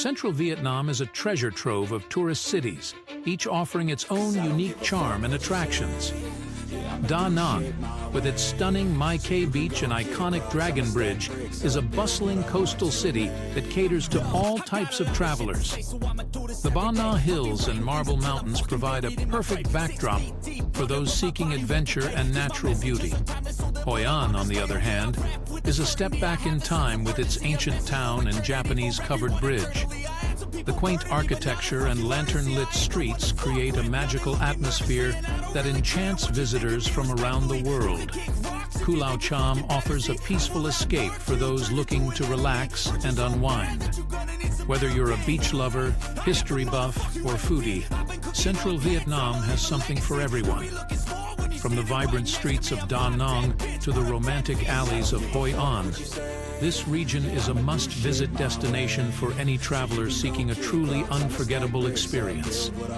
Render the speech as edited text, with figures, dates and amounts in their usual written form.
Central Vietnam is a treasure trove of tourist cities, each offering its own unique charm and attractions. Da Nang, with its stunning Mai Kay beach and iconic Dragon Bridge, is a bustling coastal city that caters to all types of travelers. The Ba Na Hills and Marble Mountains provide a perfect backdrop for those seeking adventure and natural beauty. Hoi An, on the other hand, is a step back in time with its ancient town and Japanese-covered bridge. The quaint architecture and lantern-lit streets create a magical atmosphere that enchants visitors from around the world. Kulao Cham offers a peaceful escape for those looking to relax and unwind. Whether you're a beach lover, history buff, or foodie, Central Vietnam has something for everyone. From the vibrant streets of Da Nang to the romantic alleys of Hoi An, this region is a must-visit destination for any traveler seeking a truly unforgettable experience.